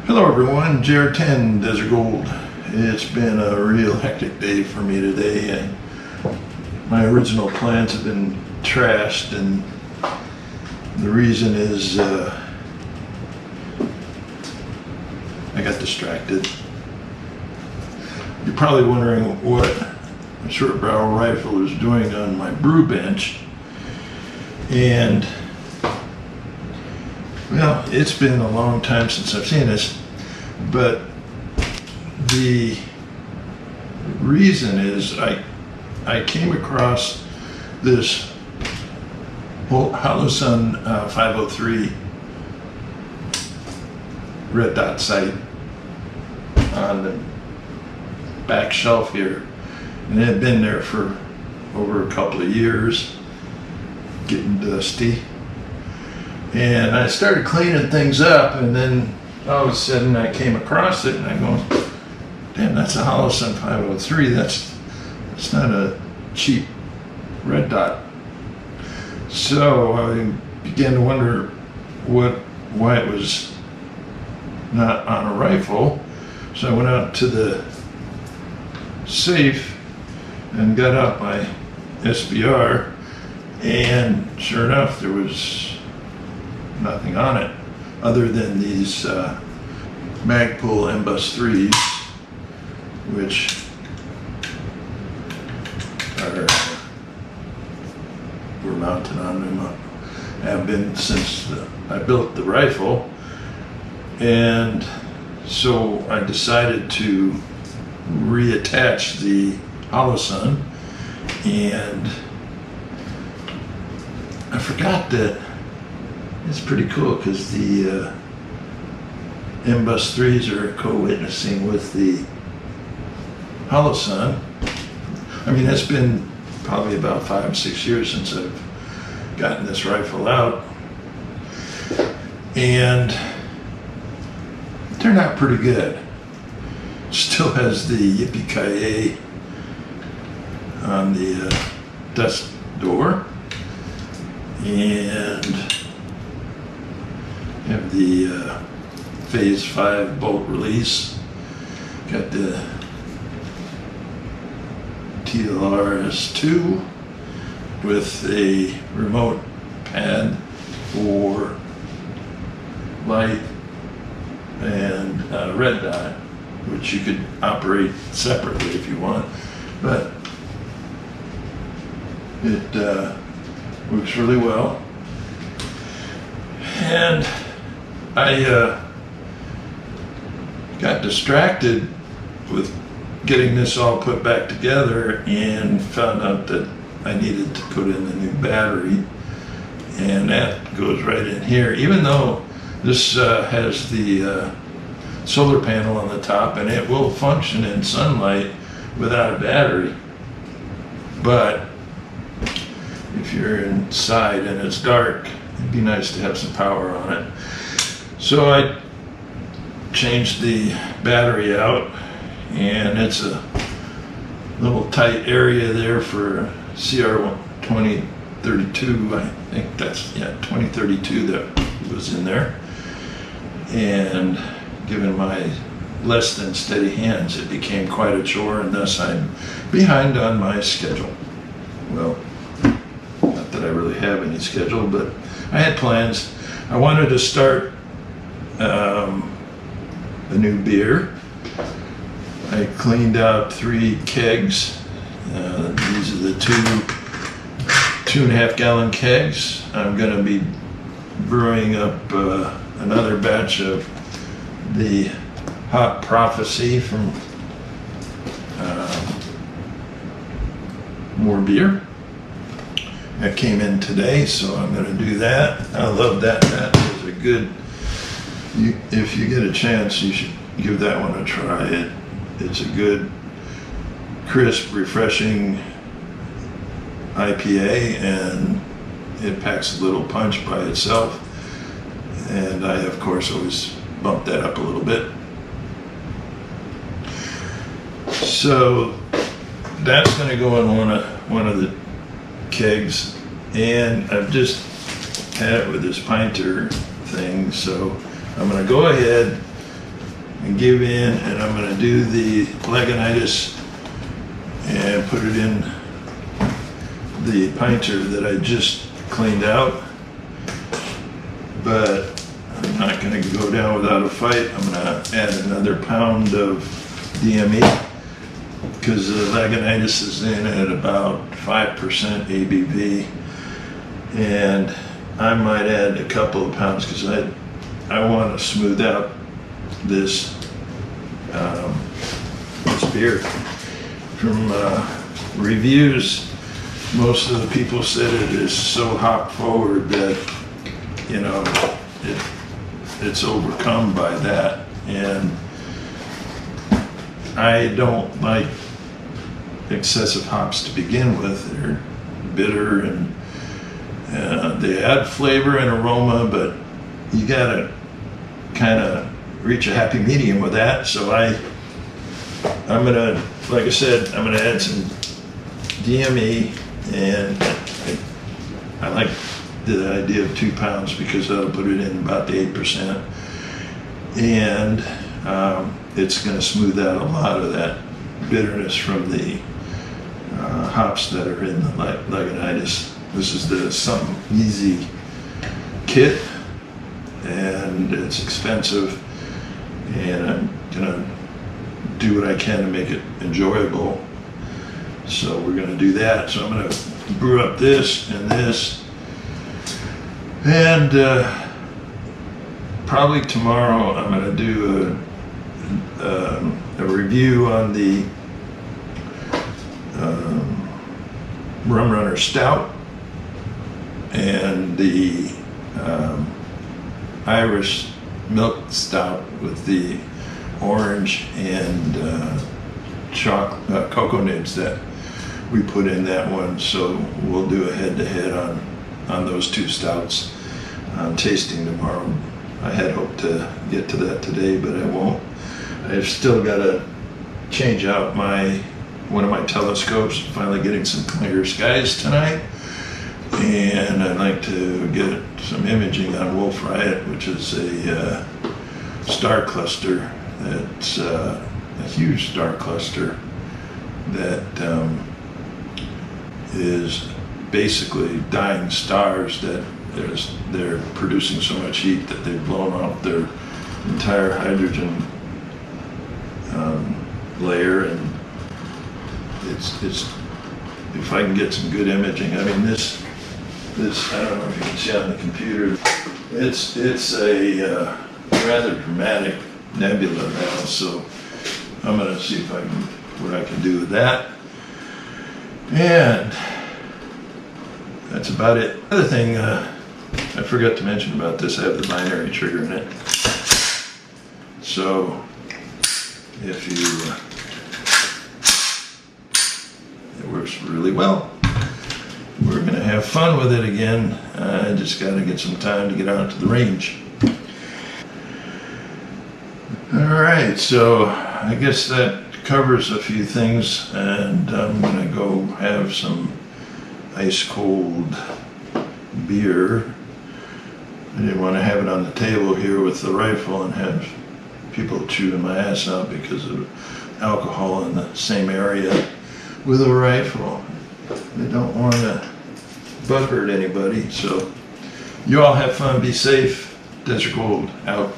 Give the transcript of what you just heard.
Hello everyone, JR10 Desert Gold. It's been a real hectic day for me today, and my original plans have been trashed, and the reason is I got distracted. You're probably wondering what a short barrel rifle is doing on my brew bench, and well, it's been a long time since I've seen this, but the reason is I came across this Holosun 503 red dot sight on the back shelf here, and it had been there for over a couple of years, getting dusty. And I started cleaning things up, and then all of a sudden I came across it, and I go, damn, that's a Holosun 503. That's not a cheap red dot. So I began to wonder why it was not on a rifle. So I went out to the safe and got out my SBR, and sure enough, there was nothing on it other than these Magpul MBUS 3s, which were mounted on them, have been since I built the rifle. And so I decided to reattach the Holosun, and I forgot that it's pretty cool because the MBUS 3s are co-witnessing with the Holosun. I mean, it's been probably about 5 or 6 years since I've gotten this rifle out, and it turned out pretty good. Still has the Yippee on the desk door, and have the phase 5 bolt release. Got the TLRS2 with a remote pad for light and red dot, which you could operate separately if you want, but it works really well. And I got distracted with getting this all put back together and found out that I needed to put in a new battery, and that goes right in here, even though this has the solar panel on the top, and it will function in sunlight without a battery. But if you're inside and it's dark, it'd be nice to have some power on it. So I changed the battery out, and it's a little tight area there for CR 2032. I think that's, yeah, 2032 that was in there. And given my less than steady hands, it became quite a chore, and thus I'm behind on my schedule. Well, not that I really have any schedule, but I had plans. I wanted to start a new beer. I cleaned out 3 kegs. These are the 2.5 gallon kegs. I'm going to be brewing up another batch of the Hot Prophecy from more beer. That came in today, so I'm going to do that. I love that. That is a good, if you get a chance, you should give that one a try. It's a good, crisp, refreshing IPA, and it packs a little punch by itself. And I, of course, always bump that up a little bit. So that's going to go in one of the kegs, and I've just had it with this pinter thing, so I'm going to go ahead and give in, and I'm gonna do the Lagunitas and put it in the pinter that I just cleaned out. But I'm not gonna go down without a fight. I'm gonna add another pound of DME because the Lagunitas is in at about 5% ABV, and I might add a couple of pounds because I want to smooth out this this beer. From reviews, most of the people said it is so hop forward that, you know, it's overcome by that, and I don't like excessive hops to begin with. They're bitter and they add flavor and aroma, but you gotta kind of reach a happy medium with that. So I'm gonna, like I said, I'm gonna add some DME, and I like the idea of 2 pounds because that'll put it in about the 8%, and it's going to smooth out a lot of that bitterness from the hops that are in the Lagunitas. This is the Something Easy kit, and it's expensive, and I'm gonna do what I can to make it enjoyable. So we're gonna do that. So I'm gonna brew up this and this, and probably tomorrow I'm gonna do a review on the Rum Runner Stout and the Irish Milk Stout with the orange and cocoa nibs that we put in that one. So we'll do a head-to-head on those two stouts tasting tomorrow. I had hoped to get to that today, but I won't. I've still got to change out one of my telescopes, finally getting some clear skies tonight. And I'd like to get some imaging on Wolf Riot, which is a star cluster. That's a huge star cluster that is basically dying stars that they're producing so much heat that they've blown off their entire hydrogen layer, and it's if I can get some good imaging. I mean, this I don't know if you can see on the computer. It's a rather dramatic nebula now, so I'm gonna see what I can do with that, and that's about it. Other thing I forgot to mention about this, I have the binary trigger in it. So if it works really well. We're gonna have fun with it again. I just gotta get some time to get out to the range. All right, so I guess that covers a few things, and I'm gonna go have some ice cold beer. I didn't want to have it on the table here with the rifle and have people chewing my ass out because of alcohol in the same area with a rifle. They don't want to butt hurt anybody. So you all have fun, be safe. Desert Gold out.